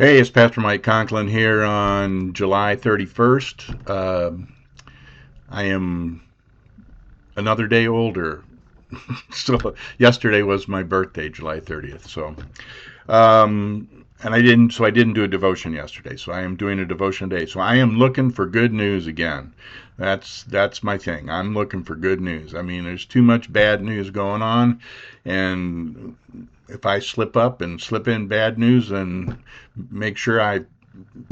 Hey, it's Pastor Mike Conklin here on July 31st. I am another day older. So yesterday was my birthday, July 30th. And I didn't do a devotion yesterday. So I am doing a devotion today. So I am looking for good news again. That's my thing. I'm looking for good news. I mean, there's too much bad news going on, and if I slip up and slip in bad news, then make sure I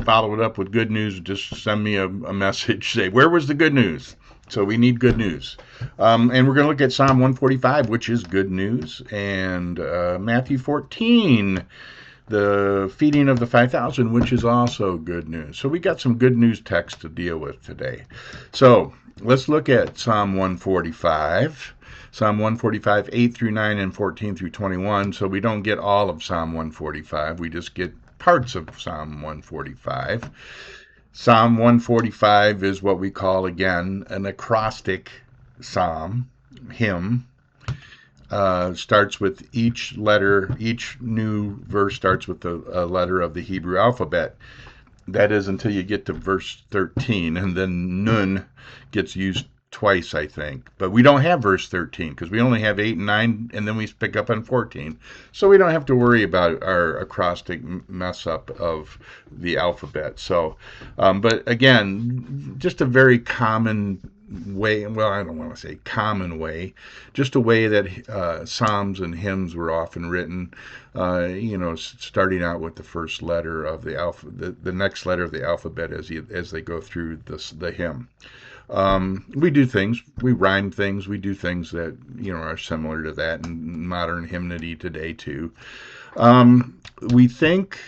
follow it up with good news. Just send me a message. Say, where was the good news? So we need good news. And we're going to look at Psalm 145, which is good news, and Matthew 14, the feeding of the 5,000, which is also good news. So we got some good news text to deal with today. So let's look at Psalm 145. Psalm 145, 8 through 9 and 14 through 21. So we don't get all of Psalm 145. We just get parts of Psalm 145. Psalm 145 is what we call, again, an acrostic psalm, hymn. Starts with each new verse starts with a letter of the Hebrew alphabet. That is until you get to verse 13, and then nun gets used twice, I think. But we don't have verse 13 because we only have 8 and 9, and then we pick up on 14. So we don't have to worry about our acrostic mess up of the alphabet. So, but again, just a very common way, well, I don't want to say common way, just a way that psalms and hymns were often written, starting out with the first letter of the next letter of the alphabet as they go through the hymn. We rhyme things, we do things that, are similar to that in modern hymnody today too. We think,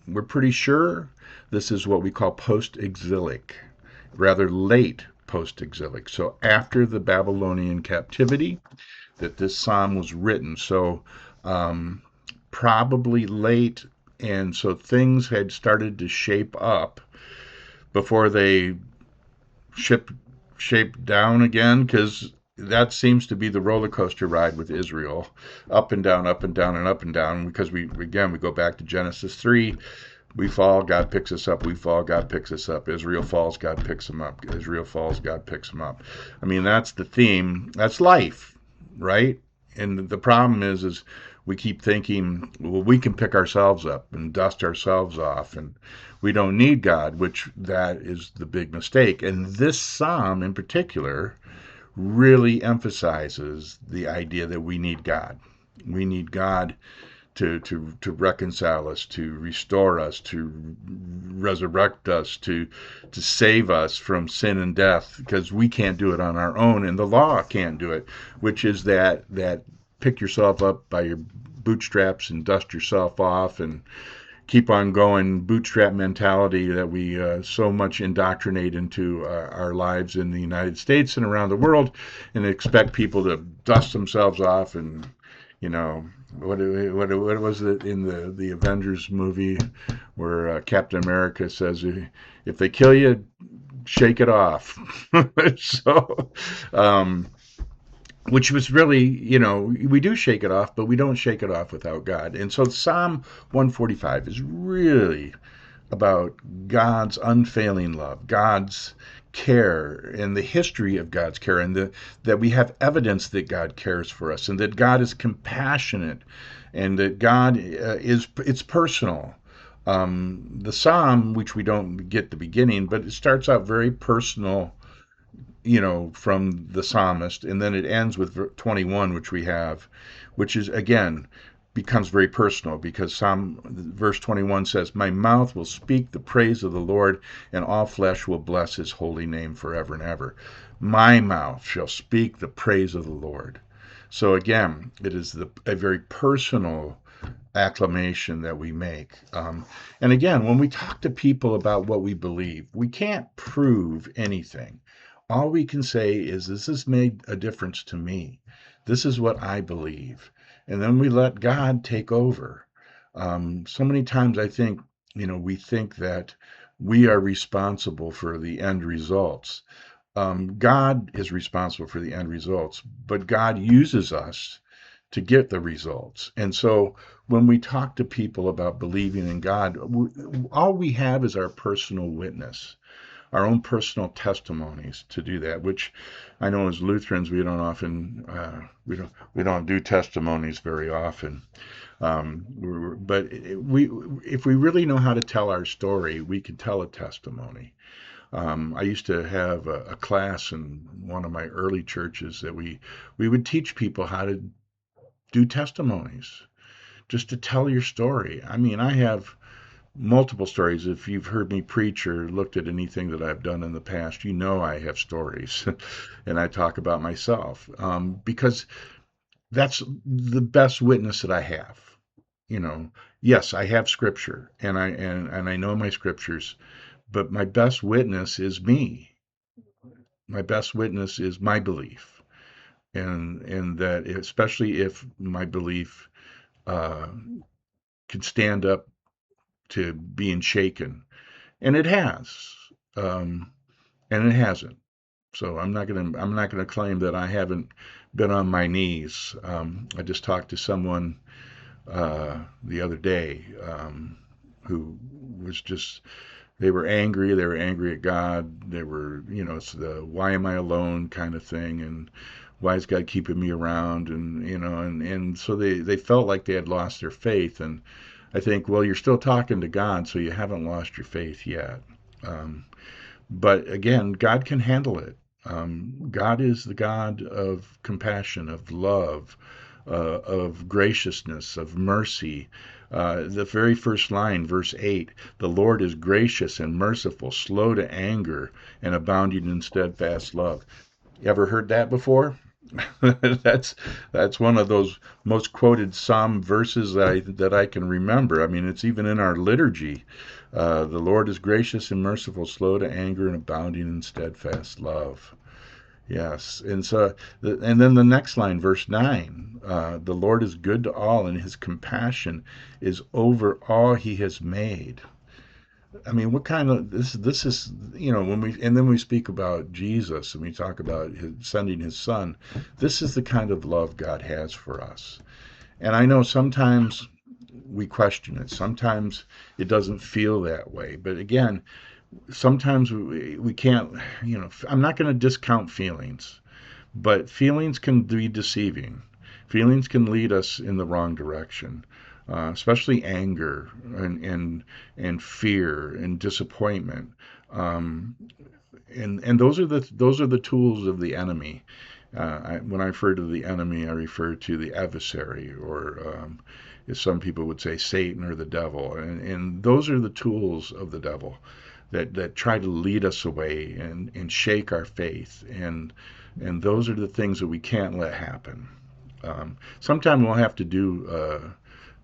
we're pretty sure this is what we call post-exilic, rather late post-exilic. So after the Babylonian captivity, that this psalm was written. So probably late, and so things had started to shape up before they shaped down again, because that seems to be the roller coaster ride with Israel, up and down, up and down, and up and down. Because we go back to Genesis 3. We fall, God picks us up. We fall, God picks us up. Israel falls, God picks them up. Israel falls, God picks them up. I mean, that's the theme. That's life, right? And the problem is we keep thinking, well, we can pick ourselves up and dust ourselves off, and we don't need God, which that is the big mistake. And this psalm in particular really emphasizes the idea that we need God. We need God to reconcile us, to restore us, to resurrect us, to save us from sin and death, because we can't do it on our own, and the law can't do it, which is that pick yourself up by your bootstraps and dust yourself off and keep on going bootstrap mentality that we so much indoctrinate into our lives in the United States and around the world, and expect people to dust themselves off and, what was it in the Avengers movie where Captain America says, if they kill you, shake it off. So, which was really, we do shake it off, but we don't shake it off without God. And so Psalm 145 is really about God's unfailing love, God's care, and the history of God's care, and that we have evidence that God cares for us, and that God is compassionate, and that God it's personal. The psalm, which we don't get the beginning, but it starts out very personal, from the psalmist, and then it ends with 21, which we have, which is again becomes very personal, because verse 21 says, my mouth will speak the praise of the Lord, and all flesh will bless his holy name forever and ever. My mouth shall speak the praise of the Lord. So again, it is a very personal acclamation that we make. And again, when we talk to people about what we believe, we can't prove anything. All we can say is, this has made a difference to me. This is what I believe. And then we let God take over. So many times I think, we think that we are responsible for the end results. God is responsible for the end results, but God uses us to get the results. And so when we talk to people about believing in God, all we have is our personal witness, our own personal testimonies to do that. Which I know as Lutherans we don't often we don't do testimonies very often. But we if we really know how to tell our story, we can tell a testimony. I used to have a class in one of my early churches that we would teach people how to do testimonies, just to tell your story. I mean, I have multiple stories. If you've heard me preach or looked at anything that I've done in the past, you know I have stories, and I talk about myself because that's the best witness that I have. You know, yes, I have scripture, and I know my scriptures, but my best witness is me. My best witness is my belief, and that especially if my belief uh, can stand up to being shaken, and it has, um, and it hasn't. So I'm not gonna claim that I haven't been on my knees. I just talked to someone the other day who was just they were angry. They were angry at God. They were, you know, it's the why am I alone kind of thing, and why is God keeping me around, and you know, and so they felt like they had lost their faith, and I think, well, you're still talking to God, so you haven't lost your faith yet. Um, but again, God can handle it. God is the God of compassion, of love, of graciousness, of mercy. The very first line, verse 8, the Lord is gracious and merciful, slow to anger, and abounding in steadfast love. You ever heard that before? that's that's one of those most quoted psalm verses that I can remember. I mean, it's even in our liturgy. The Lord is gracious and merciful, slow to anger, and abounding in steadfast love. Yes, and so, and then the next line, verse 9, the Lord is good to all, and his compassion is over all he has made. I mean, what kind of this is, you know, when we and then we speak about Jesus and we talk about sending his son, this is the kind of love God has for us. And I know sometimes we question it. Sometimes it doesn't feel that way. But again, sometimes we can't, you know, I'm not going to discount feelings, but feelings can be deceiving. Feelings can lead us in the wrong direction, especially anger and fear and disappointment. Um, and those are the tools of the enemy. When I refer to the enemy, I refer to the adversary, or as some people would say, Satan or the devil. And those are the tools of the devil that try to lead us away and shake our faith. And those are the things that we can't let happen. Sometime we'll have to do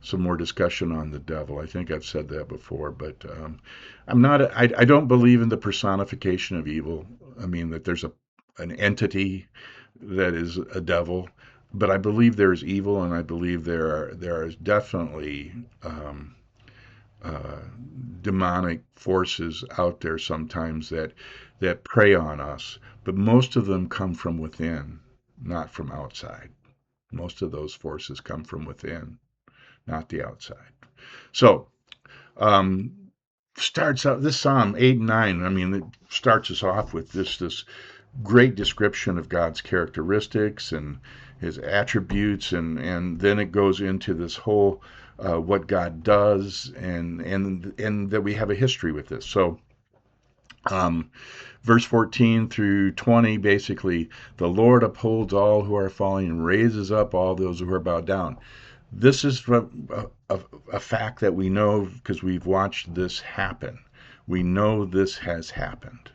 some more discussion on the devil. I think I've said that before, but I don't believe in the personification of evil. I mean that there's an entity that is a devil, but I believe there's evil, and I believe there are definitely uh, demonic forces out there sometimes that prey on us. But most of them come from within, not from outside. Most of those forces come from within, not the outside. So, um, starts out this Psalm 8 and 9. I mean, it starts us off with this great description of God's characteristics and his attributes, and then it goes into this whole what God does, and that we have a history with this. So, um, verse 14 through 20, basically, the Lord upholds all who are falling and raises up all those who are bowed down. This is a fact that we know because we've watched this happen. We know this has happened.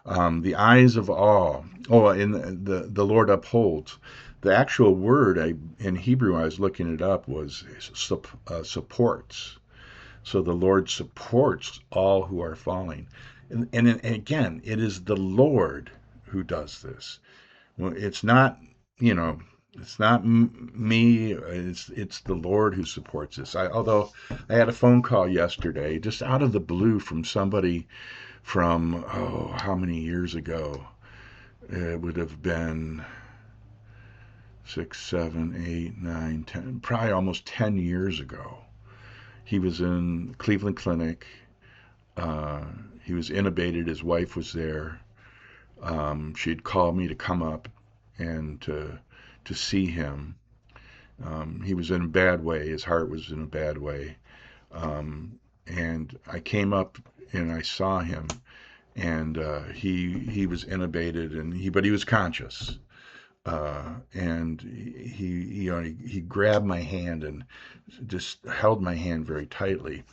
The eyes of all. Oh, and the Lord upholds. The actual word in Hebrew, I was looking it up, was supports. So the Lord supports all who are falling. And again, it is the Lord who does this. Well, it's not, you know, it's not me. It's the Lord who supports this. Although I had a phone call yesterday, just out of the blue, from somebody from, how many years ago? It would have been 6, 7, 8, 9, 10, probably almost 10 years ago. He was in Cleveland Clinic. Uh, he was intubated. His wife was there. She'd called me to come up and to see him. He was in a bad way. His heart was in a bad way. And I came up and I saw him, and he was intubated, and but he was conscious. And he grabbed my hand and just held my hand very tightly,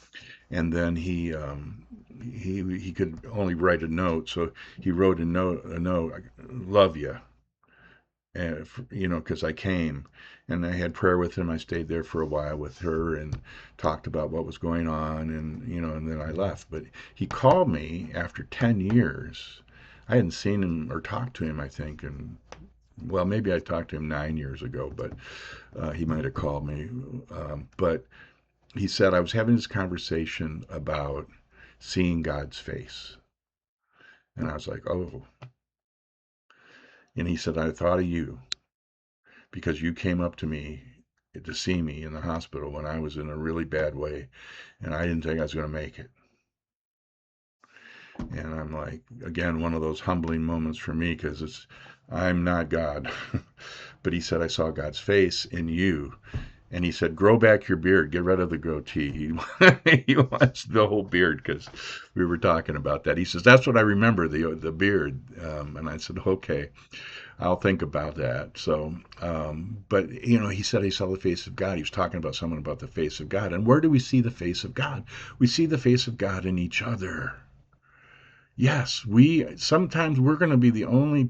and then he could only write a note, so he wrote a note, love you, and because I came and I had prayer with him. I stayed there for a while with her and talked about what was going on, and then I left. But he called me after 10 years. I hadn't seen him or talked to him, I think, and well, maybe I talked to him 9 years ago, but he might have called me. But he said I was having this conversation about seeing God's face. And I was like, oh. And he said, I thought of you because you came up to me to see me in the hospital when I was in a really bad way, and I didn't think I was going to make it. And I'm like, again, one of those humbling moments for me because I'm not God. But he said, I saw God's face in you. And he said, grow back your beard, get rid of the goatee. He wants the whole beard because we were talking about that. He says, that's what I remember, the beard. And I said, okay, I'll think about that. So, but he said he saw the face of God. He was talking about someone about the face of God. And where do we see the face of God? We see the face of God in each other. Yes, sometimes we're going to be the only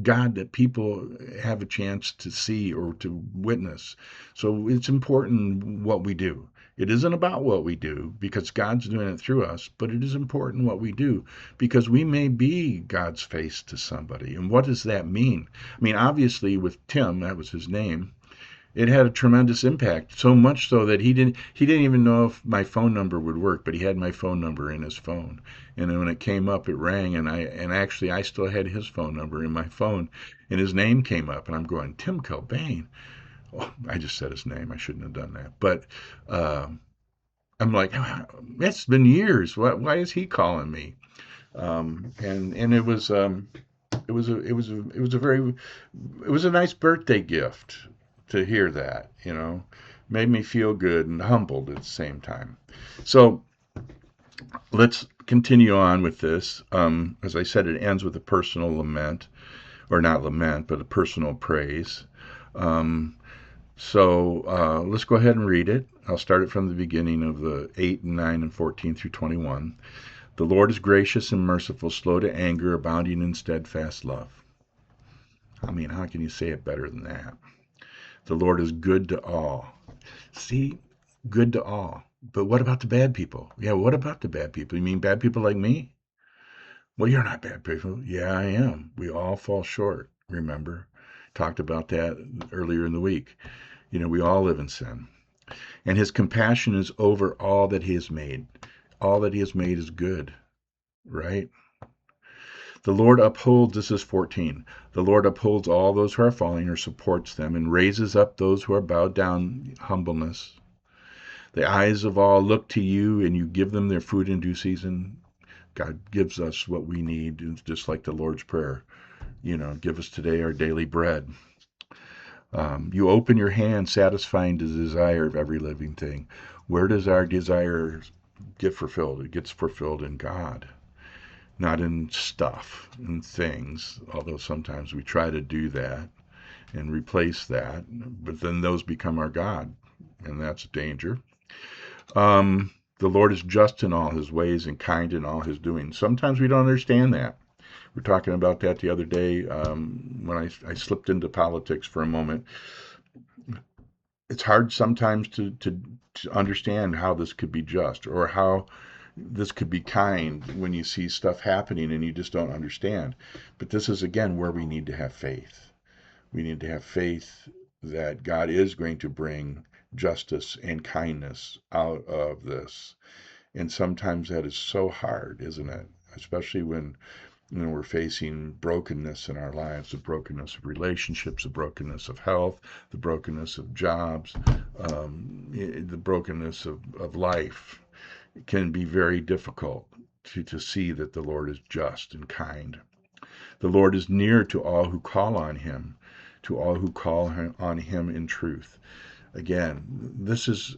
God that people have a chance to see or to witness. So it's important what we do. It isn't about what we do because God's doing it through us, but it is important what we do because we may be God's face to somebody. And what does that mean? I mean, obviously with Tim, that was his name, it had a tremendous impact. So much so that he didn't even know if my phone number would work, but he had my phone number in his phone. And then when it came up, it rang, and actually I still had his phone number in my phone, and his name came up, and I'm going, Tim Cobain. Oh, I just said his name. I shouldn't have done that. But I'm like, it's been years. Why is he calling me? And it was a nice birthday gift to hear that, made me feel good and humbled at the same time. So let's continue on with this. As I said, it ends with a personal lament, or not lament, but a personal praise. So let's go ahead and read it. I'll start it from the beginning of the 8 and 9 and 14 through 21. The Lord is gracious and merciful, slow to anger, abounding in steadfast love. I mean, how can you say it better than that? The Lord is good to all. See, good to all. But what about the bad people? Yeah, what about the bad people? You mean bad people like me? Well, you're not bad people. Yeah, I am. We all fall short, remember? Talked about that earlier in the week. We all live in sin. And his compassion is over all that he has made. All that he has made is good, right? The Lord upholds, this is 14. The Lord upholds all those who are falling or supports them and raises up those who are bowed down, humbleness. The eyes of all look to you and you give them their food in due season. God gives us what we need, just like the Lord's Prayer. Give us today our daily bread. You open your hand, satisfying the desire of every living thing. Where does our desire get fulfilled? It gets fulfilled in God, not in stuff and things, although sometimes we try to do that and replace that, but then those become our God, and that's a danger. The Lord is just in all his ways and kind in all his doings. Sometimes we don't understand that. We were talking about that the other day when I slipped into politics for a moment. It's hard sometimes to understand how this could be just or how this could be kind when you see stuff happening and you just don't understand. But this is, again, where we need to have faith. We need to have faith that God is going to bring justice and kindness out of this. And sometimes that is so hard, isn't it? Especially when We're facing brokenness in our lives, the brokenness of relationships, the brokenness of health, the brokenness of jobs, the brokenness of life. It can be very difficult to see that the Lord is just and kind. The Lord is near to all who call on him, to all who call on him in truth. Again, this is,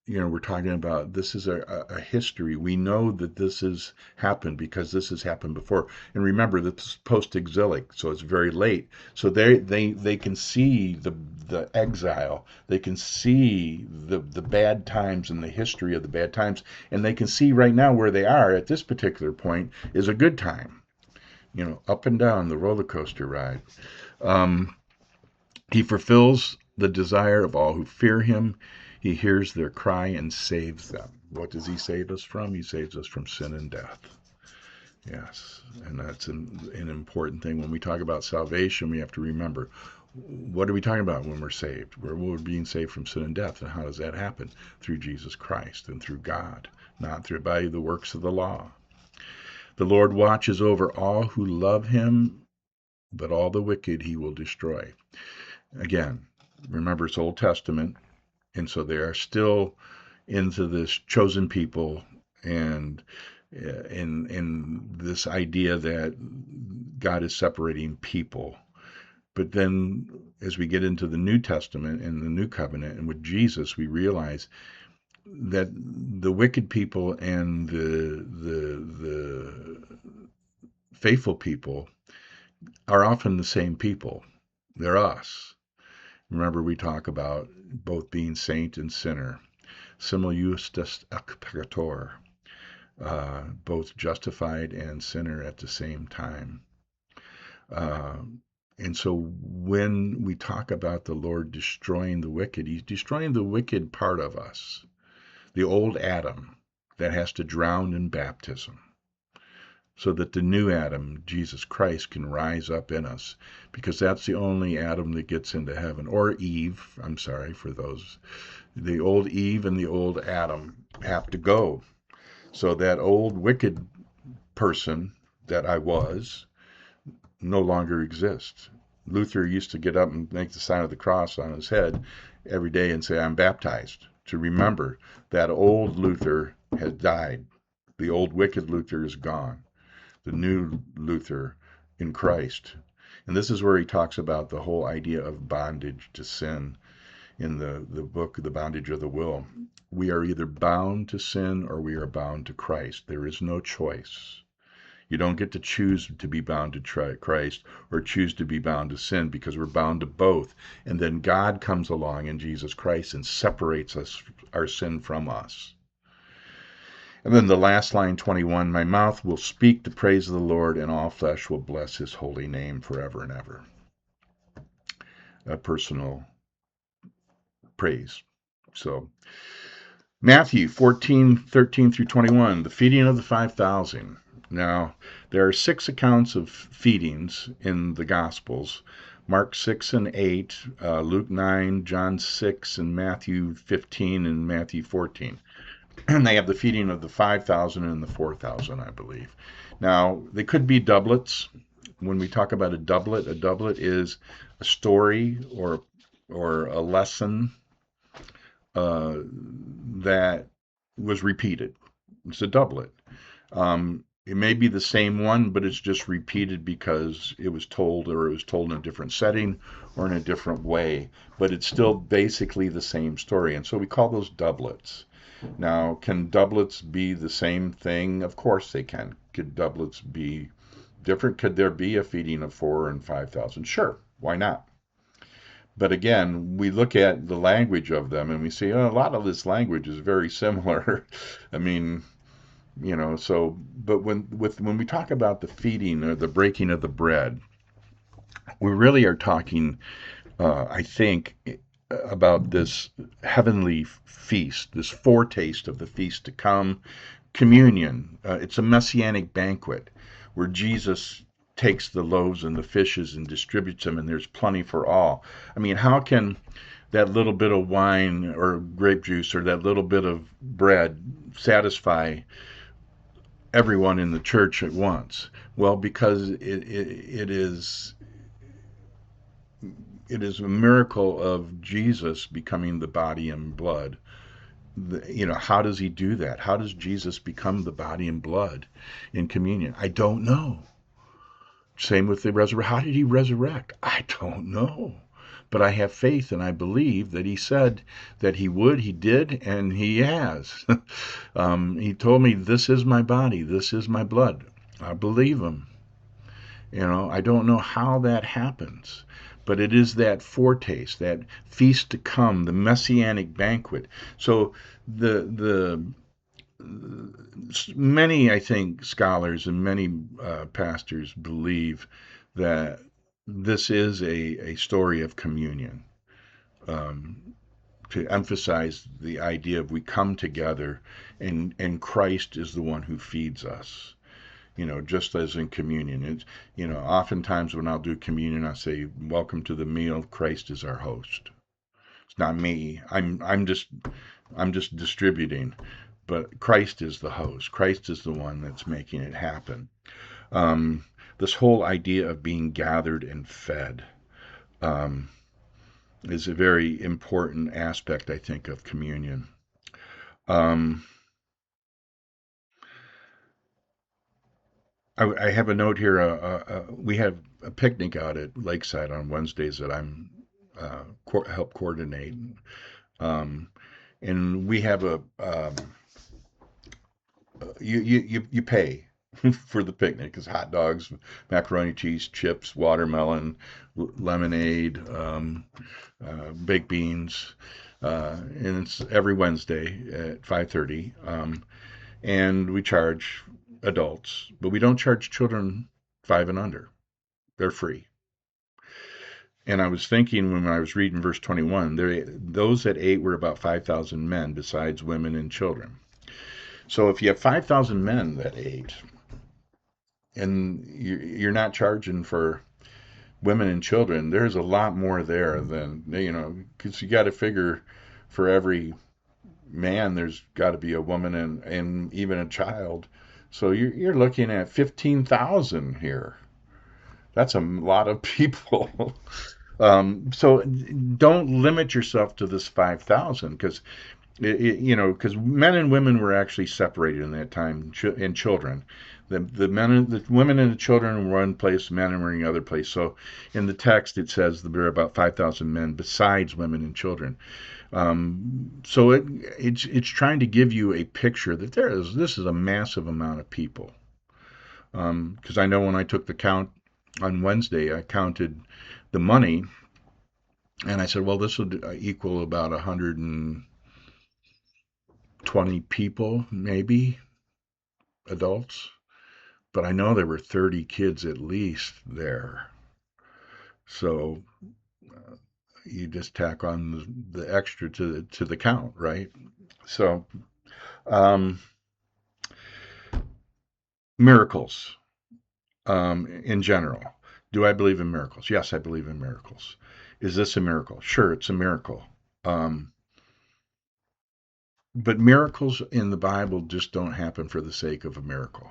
we're talking about, this is a history. We know that this has happened because this has happened before. And remember that this is post-exilic, so it's very late. So they can see the exile. They can see the bad times and the history of the bad times. And they can see right now where they are at this particular point is a good time. Up and down the roller coaster ride. He fulfills the desire of all who fear him. He hears their cry and saves them. What does he save us from? He saves us from sin and death. Yes, and that's an important thing. When we talk about salvation, we have to remember, what are we talking about when we're saved? We're being saved from sin and death. And how does that happen? Through Jesus Christ and through God, not through by the works of the law. The Lord watches over all who love him, but all the wicked he will destroy. Again, remember it's Old Testament, and so they are still into this chosen people and in this idea that God is separating people. But then as we get into the New Testament and the New Covenant and with Jesus, we realize that the wicked people and the faithful people are often the same people. They're us. Remember, we talk about both being saint and sinner. Simul justus et peccator, both justified and sinner at the same time. And so when we talk about the Lord destroying the wicked, he's destroying the wicked part of us, the old Adam that has to drown in baptism, so that the new Adam, Jesus Christ, can rise up in us, because that's the only Adam that gets into heaven. Or Eve, I'm sorry for those. The old Eve and the old Adam have to go. So that old wicked person that I was no longer exists. Luther used to get up and make the sign of the cross on his head every day and say, I'm baptized, to remember that old Luther has died. The old wicked Luther is gone. The new Luther in Christ. And this is where he talks about the whole idea of bondage to sin in the book, The Bondage of the Will. We are either bound to sin or we are bound to Christ. There is no choice. You don't get to choose to be bound to Christ or choose to be bound to sin, because we're bound to both. And then God comes along in Jesus Christ and separates us, our sin from us. And then the last line, 21, my mouth will speak the praise of the Lord, and all flesh will bless his holy name forever and ever. A personal praise. So Matthew 14:13 through 21, the feeding of the 5,000. Now, there are 6 accounts of feedings in the Gospels. Mark 6 and 8, Luke 9, John 6, and Matthew 15 and Matthew 14. And they have the feeding of the 5,000 and the 4,000, I believe. Now, they could be doublets. When we talk about a doublet is a story or a lesson that was repeated. It's a doublet. It may be the same one, but it's just repeated because it was told, or it was told in a different setting or in a different way. But it's still basically the same story. And so we call those doublets. Now, can doublets be the same thing? Of course they can. Could doublets be different? Could there be a feeding of 4,000 and 5,000? Sure, why not? But again, we look at the language of them and we see, oh, a lot of this language is very similar. I mean, so, but when we talk about the feeding or the breaking of the bread, we really are talking, I think, about this heavenly feast, this foretaste of the feast to come, communion. It's a messianic banquet where Jesus takes the loaves and the fishes and distributes them, and there's plenty for all. I mean, how can that little bit of wine or grape juice or that little bit of bread satisfy everyone in the church at once? Well, because it is a miracle of Jesus becoming the body and blood. How does he do that? How does Jesus become the body and blood in communion? I don't know. Same with the resurrection. How did he resurrect? I don't know. But I have faith and I believe that he said that he would, he did, and he has. He told me, this is my body, this is my blood. I believe him. I don't know how that happens, but it is that foretaste, that feast to come, the messianic banquet. So the many, I think, scholars and many pastors believe that this is a story of communion, to emphasize the idea of we come together and Christ is the one who feeds us. Just as in communion. It's, oftentimes when I'll do communion, I say, welcome to the meal. Christ is our host. It's not me. I'm just distributing, but Christ is the host. Christ is the one that's making it happen. This whole idea of being gathered and fed is a very important aspect, I think, of communion. I have a note here. We have a picnic out at Lakeside on Wednesdays that I'm help coordinate, and we have you pay for the picnic. It's hot dogs, macaroni cheese, chips, watermelon, lemonade, baked beans, and it's every Wednesday at 5:30. And we charge adults, but we don't charge children 5 and under. They're free. And I was thinking when I was reading verse 21, those that ate were about 5,000 men, besides women and children. So if you have 5,000 men that ate, and you're not charging for women and children, there's a lot more there than, because you got to figure for every man, there's got to be a woman and even a child. So you're looking at 15,000 here. That's a lot of people. So don't limit yourself to this 5,000 because because men and women were actually separated in that time, and children. The women and the children were in one place, the men were in another place. So in the text it says there were about 5,000 men besides women and children. So it's trying to give you a picture that this is a massive amount of people. Because I know when I took the count on Wednesday, I counted the money, and I said, well, this would equal about 120 people, maybe adults. But I know there were 30 kids at least there. So you just tack on the extra to the count, right? So miracles in general. Do I believe in miracles? Yes, I believe in miracles. Is this a miracle? Sure, it's a miracle. But miracles in the Bible just don't happen for the sake of a miracle.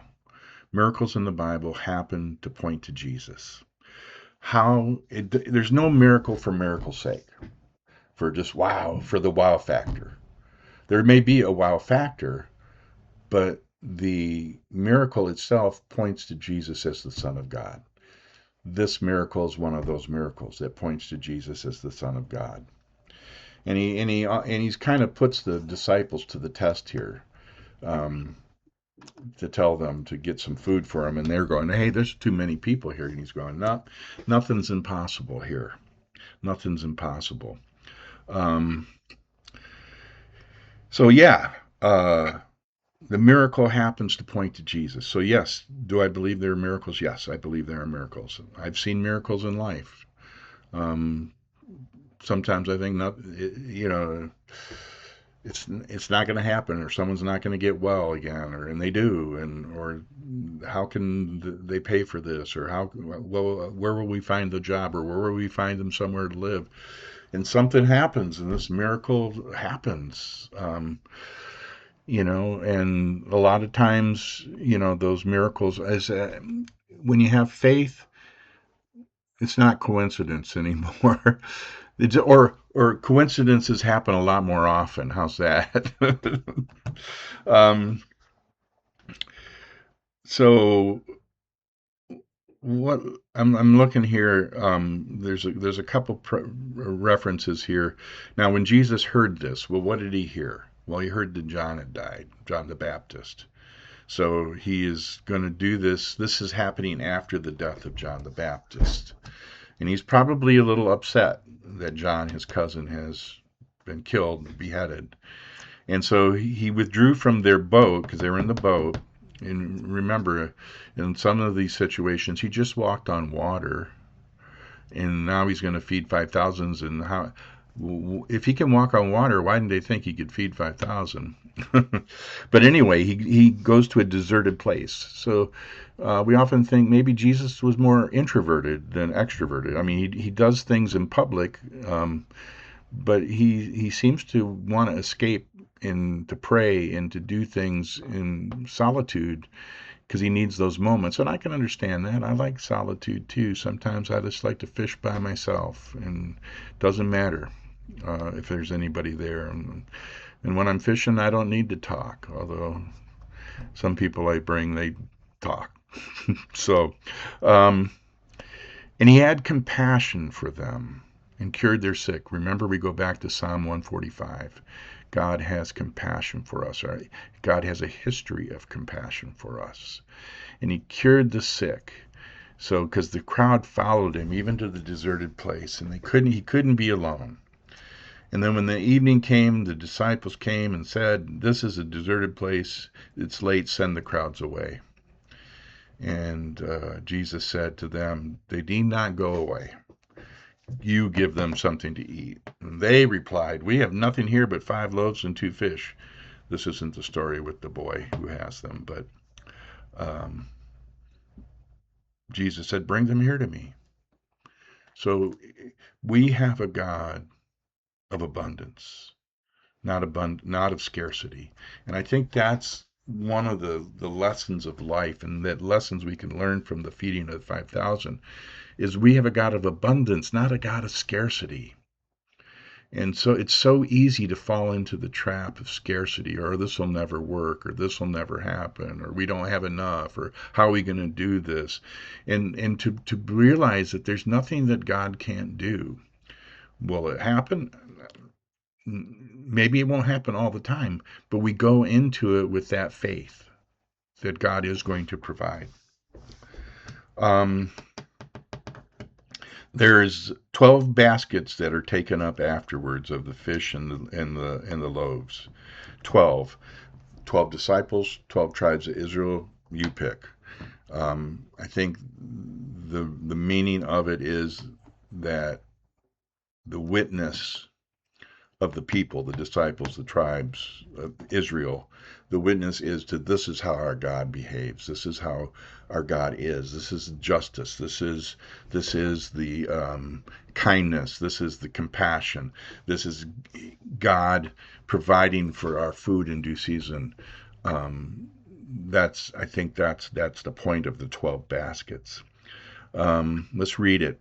Miracles in the Bible happen to point to Jesus. There's no miracle for miracle's sake, for just wow, for the wow factor. There may be a wow factor, but the miracle itself points to Jesus as the Son of God. This miracle is one of those miracles that points to Jesus as the Son of God. And he's kind of puts the disciples to the test here, to tell them to get some food for him, and they're going, hey, there's too many people here. And he's going, no, nothing's impossible here. Nothing's impossible. So yeah, the miracle happens to point to Jesus. So yes, do I believe there are miracles? Yes, I believe there are miracles. I've seen miracles in life. Sometimes I think it's not going to happen, or someone's not going to get well again, and they do, or how can they pay for this, or where will we find the job, or where will we find them somewhere to live? And something happens, and this miracle happens. And a lot of times, those miracles, as when you have faith, it's not coincidence anymore. Or coincidences happen a lot more often. How's that? um, so what I'm looking here. There's a couple references here. Now, when Jesus heard this, well, what did he hear? Well, he heard that John had died, John the Baptist. So he is going to do this. This is happening after the death of John the Baptist. And he's probably a little upset that John, his cousin, has been killed, beheaded. And so he withdrew from their boat because they were in the boat. And remember, in some of these situations, he just walked on water, and now he's going to feed 5,000s. And how, if he can walk on water, why didn't they think he could feed 5,000? But anyway, he goes to a deserted place. So we often think maybe Jesus was more introverted than extroverted. I mean, he does things in public, but he seems to want to escape and to pray and to do things in solitude because he needs those moments. And I can understand that. I like solitude too. Sometimes I just like to fish by myself, and it doesn't matter if there's anybody there. And when I'm fishing, I don't need to talk, although some people I bring, they talk. So, um, and he had compassion for them and cured their sick. Remember, we go back to Psalm 145. God has compassion for us. Right? God has a history of compassion for us. And he cured the sick. So, because the crowd followed him even to the deserted place, and he couldn't be alone. And then when the evening came, the disciples came and said, "This is a deserted place. It's late. Send the crowds away." And Jesus said to them, "They need not go away. You give them something to eat." And they replied, "We have nothing here but 5 loaves and 2 fish." This isn't the story with the boy who has them, but um, Jesus said, "Bring them here to me." So we have a God of abundance, not of scarcity. And I think that's one of the lessons of life, and that lessons we can learn from the feeding of the 5,000 is we have a God of abundance, not a God of scarcity. And so it's so easy to fall into the trap of scarcity, or this will never work, or this will never happen, or we don't have enough, or how are we going to do this? And to realize that there's nothing that God can't do. Will it happen? Maybe it won't happen all the time, but we go into it with that faith that God is going to provide. Um, there's 12 baskets that are taken up afterwards of the fish and the loaves. 12. 12 disciples, 12 tribes of Israel. You pick. I think the meaning of it is that the witness of the people, the disciples, the tribes of Israel, the witness is to this is how our God behaves. This is how our God is. This is justice. This is the kindness. This is the compassion. This is God providing for our food in due season. I think that's the point of the 12 baskets. Let's read it.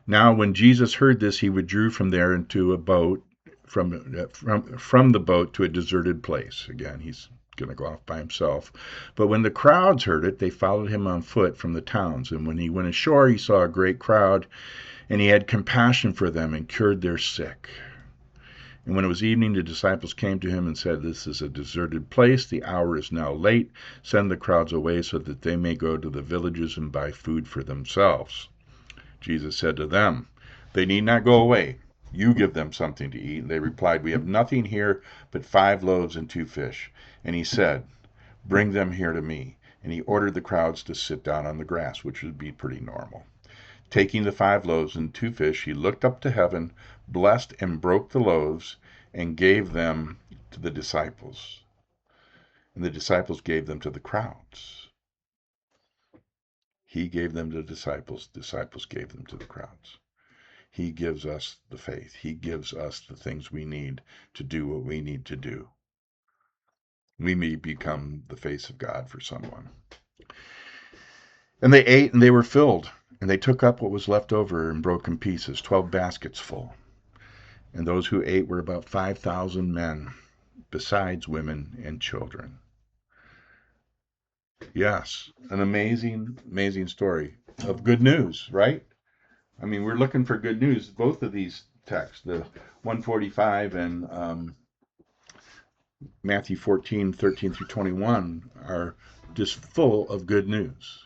Now, when Jesus heard this, he withdrew from there into a boat, from the boat to a deserted place. Again, he's going to go off by himself. But when the crowds heard it, they followed him on foot from the towns. And when he went ashore, he saw a great crowd, and he had compassion for them and cured their sick. And when it was evening, the disciples came to him and said, "This is a deserted place. The hour is now late. Send the crowds away so that they may go to the villages and buy food for themselves." Jesus said to them, "They need not go away. You give them something to eat." And they replied, "We have nothing here but 5 loaves and 2 fish." And he said, "Bring them here to me." And he ordered the crowds to sit down on the grass, which would be pretty normal. Taking the 5 loaves and 2 fish, he looked up to heaven, blessed and broke the loaves, and gave them to the disciples. And the disciples gave them to the crowds. He gave them to the disciples. Disciples gave them to the crowds. He gives us the faith. He gives us the things we need to do what we need to do. we may become the face of God for someone. And they ate and they were filled, and they took up what was left over in broken pieces, 12 baskets full. And those who ate were about 5,000 men, besides women and children. Yes, an amazing, amazing story of good news, right? I mean, we're looking for good news. Both of these texts, the 145 and Matthew 14, 13 through 21, are just full of good news.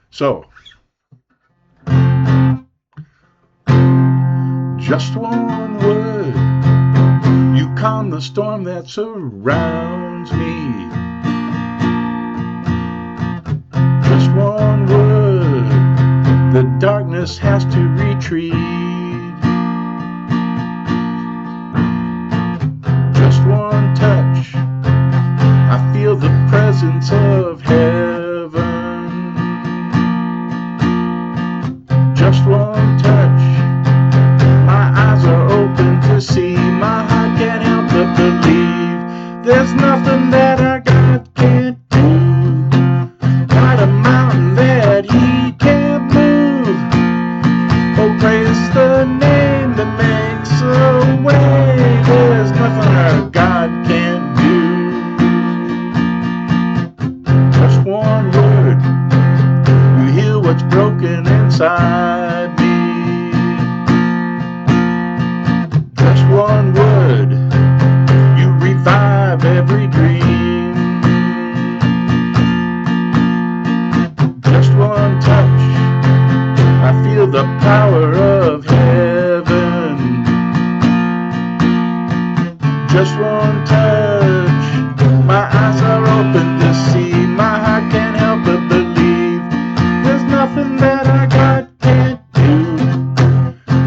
So, just one word, you calm the storm that surrounds me. Just one word, the darkness has to retreat. Just one touch, I feel the presence of heaven. Just one touch, my eyes are open to see. My heart can't help but believe. There's nothing that our God can't do. Not a mountain that He can't move. Oh, praise the name that makes a way. There's nothing our God can't do. Just one word, you heal what's broken inside me. Just one word, you revive every dream. Just one touch, I feel the power of heaven. Just one touch, my eyes are open to see. My heart can't help but believe. There's nothing that our God can't do.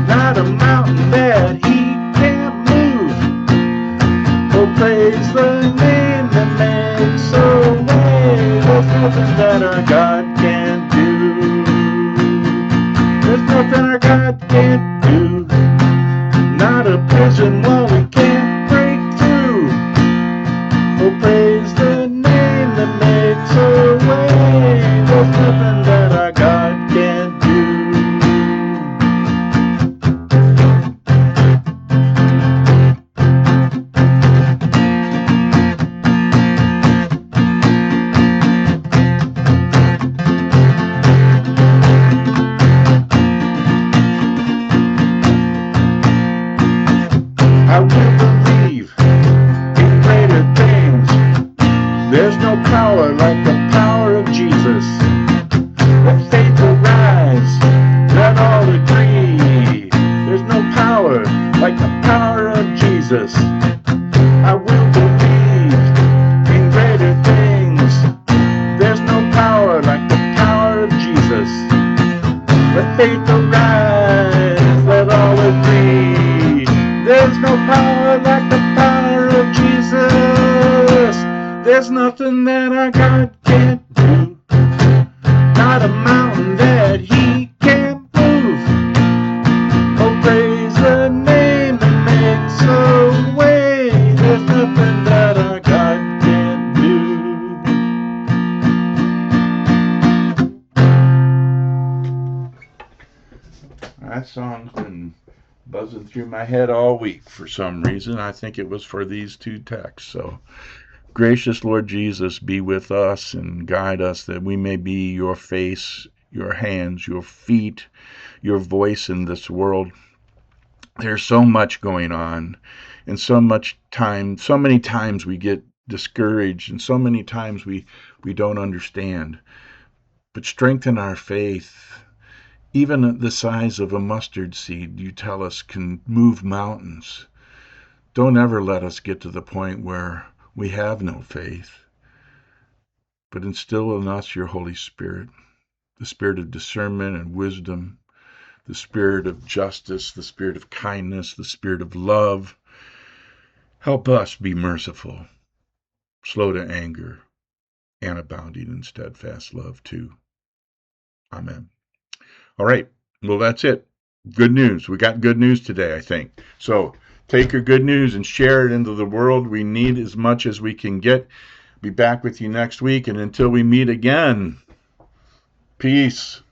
Not a mountain that He can't move. Oh, praise the name that makes a way. There's nothing that our God can't do. There's nothing our God can't do. Not a prison wall we can't break through. Oh, praise the name that makes a way. There's nothing that our God can't do. I will believe in greater things. There's no power like the power of Jesus. Let faith arise, let all agree. There's no power like the power of Jesus. I will believe in greater things. There's no power like the power of Jesus. Let faith arise, let all agree. There's no power like the power of Jesus. There's nothing that our God can't do. Not a mountain that He can't move. Oh, praise the name that makes a way. There's nothing that our God can't do. That song's been buzzing through my head all week for some reason. I think it was for these two texts. So, gracious Lord Jesus, be with us and guide us that we may be your face, your hands, your feet, your voice in this world. There's so much going on, and so many times we get discouraged, and so many times we don't understand. But strengthen our faith. Even the size of a mustard seed, you tell us, can move mountains. Don't ever let us get to the point where we have no faith, but instill in us your Holy Spirit, the spirit of discernment and wisdom, the spirit of justice, the spirit of kindness, the spirit of love. Help us be merciful, slow to anger, and abounding in steadfast love too. Amen. All right. Well, that's it. Good news. We got good news today, I think. So Take your good news and share it into the world. We need as much as we can get. Be back with you next week, and until we meet again, peace.